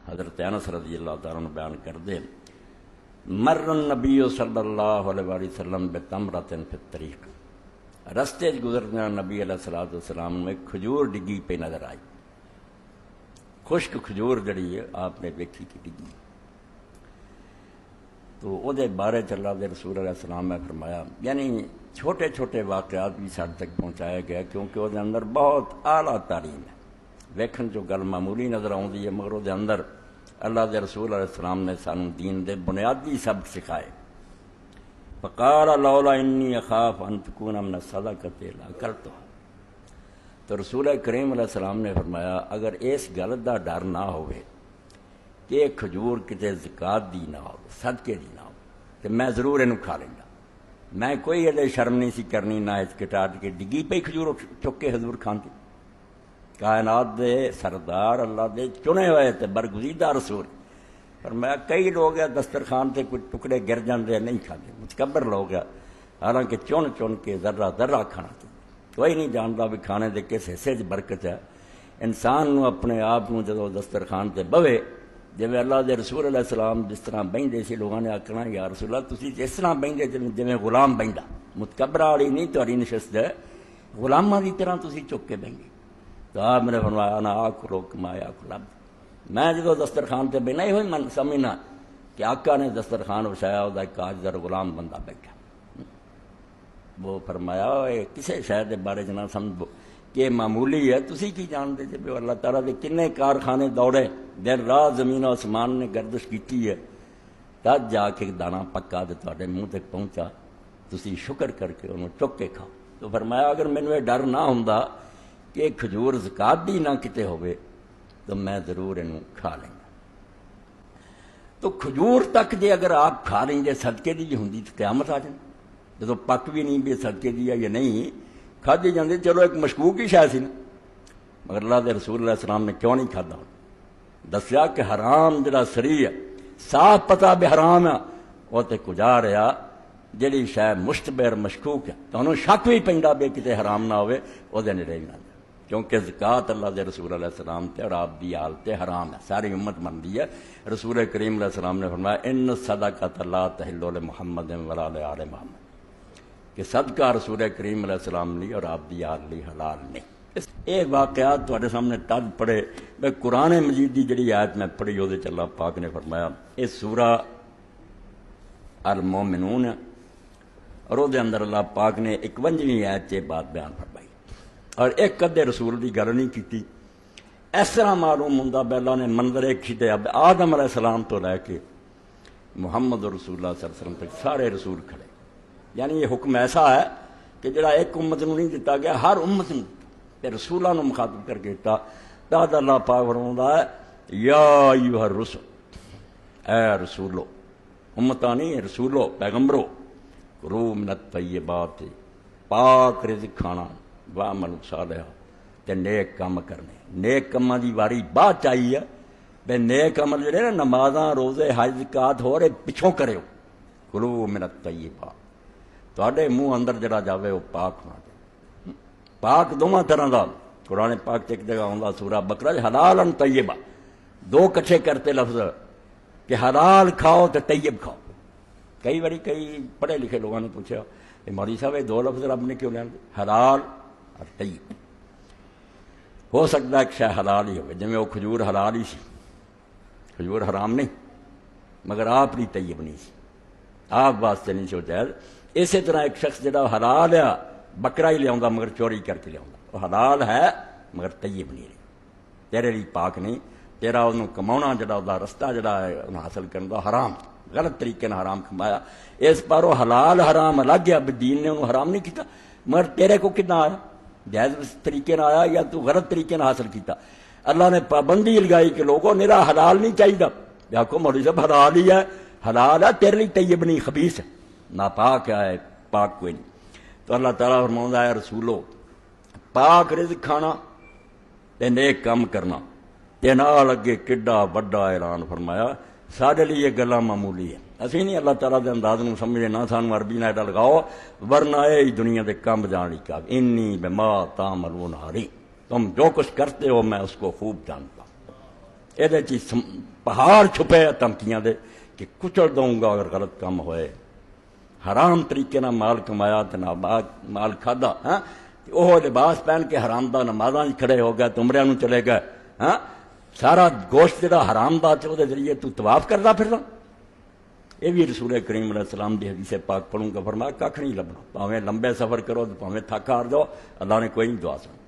حضرت انس رضی اللہ تعالیٰ عنہ بیان کردے مر النبی صلی اللہ علیہ وآلہ وسلم بتمرۃ فی الطریق، رستے گزرنا نبی علیہ الصلوۃ والسلام میں کھجور ڈگی پہ نظر آئی، خشک کھجور جڑی ہے آپ نے دیکھی کہ ڈگی، تو وہ بارے چ اللہ دے رسول علیہ السلام نے فرمایا، یعنی چھوٹے چھوٹے واقعات بھی ساڈے تک پہنچایا گیا کیونکہ وہ اندر بہت اعلیٰ تعلیم ہے، ویکھن جو گل معمولی نظر آتی ہے مگر وہ اندر اللہ دے رسول علیہ السلام نے سانو دین دے بنیادی سبق سکھائے۔ فقال لولا انی اخاف ان تکون من الصدقۃ لاکلتها، تو رسول کریم علیہ السلام نے فرمایا اگر اس گل دا ڈر نہ ہوئے کہ کھجور کتے زکات دی نہ ہو صدقے دی نہ ہو تو میں ضرور اینو کھا لیندا، میں کوئی یہ شرم نہیں سی کرنی نہ ہچکٹاہٹ کے ڈگی پئی کھجور چک کے حضور کھاندے، کائنات دے سردار اللہ دے چنے ہوئے تے برگزیدہ رسول، فرمایا کئی لوگ ہیں دسترخوان سے کچھ ٹکڑے گر جاندے نہیں کھاندے، متکبر لوگ ہیں حالانکہ چن چن کے ذرہ ذرہ کھانا چاہیے، کوئی نہیں جانتا بھی کھانے دے کس حصے چ برکت ہے۔ انسان نو اپنے آپ کو جدو دسترخوان سے بوے جی اللہ دے رسول علیہ السلام جس طرح بہندے سی لوگوں نے آکھنا یا رسول اللہ تسی اس طرح بہندے جی غلام بہندا، متکبر والی نہیں تہاڈی نشست ہے، غلاماں دی طرح تسی چک کے بہندے، تو آپ نے فرمایا نا آکلو کما یاکل العبد، میں جدو دسترخوان سے بہنا ہی ہوئی من سمجھنا کہ آقا نے دسترخوان وچھایا وہ ایک عاجز غلام بندہ بیٹھا، وہ فرمایا کسے شاید بارے جنا سمجھو کہ معمولی ہے، تسی کی جانتے جی اللہ تعالیٰ کے کنے کارخانے دوڑے دن رات زمین و آسمان نے گردش کی ہے، تب جا کے دانا پکا تو تواڈے منہ تک پہنچا، تسی شکر کر کے انہوں چک کے کھاؤ۔ تو فرمایا اگر مینوں یہ ڈر نہ ہوندا کہ کھجور زکات دی نہ کتے ہوئے تو میں ضرور انہوں کھا لیں گا۔ تو کھجور تک جے اگر آپ کھا لیں گے صدقے دی ہوندی تو قیامت آ جائے، جدو پک بھی نہیں بھی صدقے دی ہے یا نہیں کھادی جاندی، چلو ایک مشکوک ہی شاید سی نا، مگر اللہ دے رسول علیہ السلام نے کیوں نہیں کھادا، دسیا کہ حرام جڑا سری ہے صاف پتہ بے حرام ہے وہ تے کجا رہا، جڑی شاید مشتبہ مشکوک ہے تو انہوں شک بھی پیندا بے کتے حرام نہ ہوئے وہ دے نیڑے نہ، کیونکہ زکات اللہ دے رسول علیہ السلام تے اور آپ دی آل تے حرام ہے، ساری امت مندی ہے۔ رسول کریم علیہ السلام نے فرمایا ان الصدقۃ لا تحل لمحمد ولا لآل محمد، کہ صدقہ رسول کریم علیہ السلام لی اور آپ دی آل لی حلال نہیں۔ یہ واقعات تواڈے سامنے تد پڑھے میں قرآن مجید دی جڑی آیت میں پڑھی وہ اللہ پاک نے فرمایا اس سورہ المومنون اور وہ اندر اللہ پاک نے 51ویں آیت سے بات بیان فرمائی اور ایک کدے رسول دی گل نہیں کیتی، اس طرح معلوم ہوندا بے اللہ نے منظر ایک کھٹے آدم علیہ السلام تو لے کے محمد رسول اللہ صلی اللہ علیہ وسلم تک سارے رسول کھڑے، یعنی یہ حکم ایسا ہے کہ جڑا ایک امت نو نہیں دیتا گیا ہر امت نو تے رسولاں نو مخاطب کر کے تا اللہ پاک فرماوندا ہے یا ایھا الرسل، اے رسولو، امتاں نہیں رسولو پیغمبرو، کرو من الطیبات، پاک رزق کھانا، وعمل صالحا تے نیک کام کرنے، نیک کاماں دی واری بعد چاہیے بے نیک عمل جڑے نا نمازاں روزے حج زکات ہو رہے پچھوں کرو، کرو من الطیبات، تواڈے منہ اندر جڑا جاوے وہ پاک ہونا، پاک دونوں طرح دا، قرآن پاک ایک جگہ ہوندا سورہ بقرہ حلال طیبہ، دو کٹھے کرتے لفظ کہ حلال کھاؤ تو طیب کھاؤ۔ کئی باری کئی پڑھے لکھے لوگوں نے پوچھا کہ مولوی صاحب یہ دو لفظ رب نے کیوں لے حلال اور طیب؟ ہو سکتا ہے کہ شاید حلال ہی ہوئے، جی وہ کھجور حلال ہی سی، کھجور حرام نہیں مگر آپ نہیں طیب نہیں سی، آپ واسطے نہیں سوچا۔ اسی طرح ایک شخص جڑا حلال ہے بکرا ہی لیا مگر چوری کر کے لیا، وہ حلال ہے مگر طیب نہیں رہی، تیرے لیے پاک نہیں، تیرا انہوں کماؤنا جڑا دا رستہ جڑا ہے انہوں حاصل کرنے دا حرام، غلط طریقے نے حرام کمایا، اس پر وہ حلال حرام الگ ہے، دین نے انہوں حرام نہیں کیتا، مگر تیرے کو کتنا آیا، جائز طریقے نہ آیا یا تو غلط طریقے نہ حاصل کیتا۔ اللہ نے پابندی لگائی کہ لوگوں میرا حلال نہیں چاہیے، دیکھو مولوی صاحب حلال ہی ہے، حلال ہے تیرے لیے طیب نہیں خبیث ہے، ناپاک ہے، پاک کوئی نہیں۔ تو اللہ تعالیٰ فرماؤندا ہے رسولو پاک رزق کھانا تے نیک کام کرنا، تے نال اگے کڈا وڈا اعلان فرمایا سارے لیے یہ گلاں معمولی ہے، اسی نہیں اللہ تعالیٰ دے انداز نو سمجھے نہ سانو عربی نہ ایڈا لگاؤ، ورنہ یہ دنیا دے کام جان لی کا انی بما تعملون علیم، تم جو کچھ کرتے ہو میں اس کو خوب جانتا ہوں۔ یہ پہاڑ چھپے دھمکیاں دے کہ کچل دوں گا اگر غلط کام ہوئے، حرام طریقے نہ مال کمایا تو نہ مال کھادا، ہاں وہ لباس پہن کے حرام دا نمازاں کھڑے ہو گئے، تمرے نو چلے گئے، ہاں سارا گوشت جڑا حرام دا تے ذریعے تو طواف کردا پھردا۔ یہ بھی رسول کریم علیہ السلام دی حدیث پاک پڑھوں گا، فرمایا کھ نہیں لبنا، پاویں لمبے سفر کرو تو پاویں تھک ہار جاؤ، اللہ نے کوئی نہیں دعا سن۔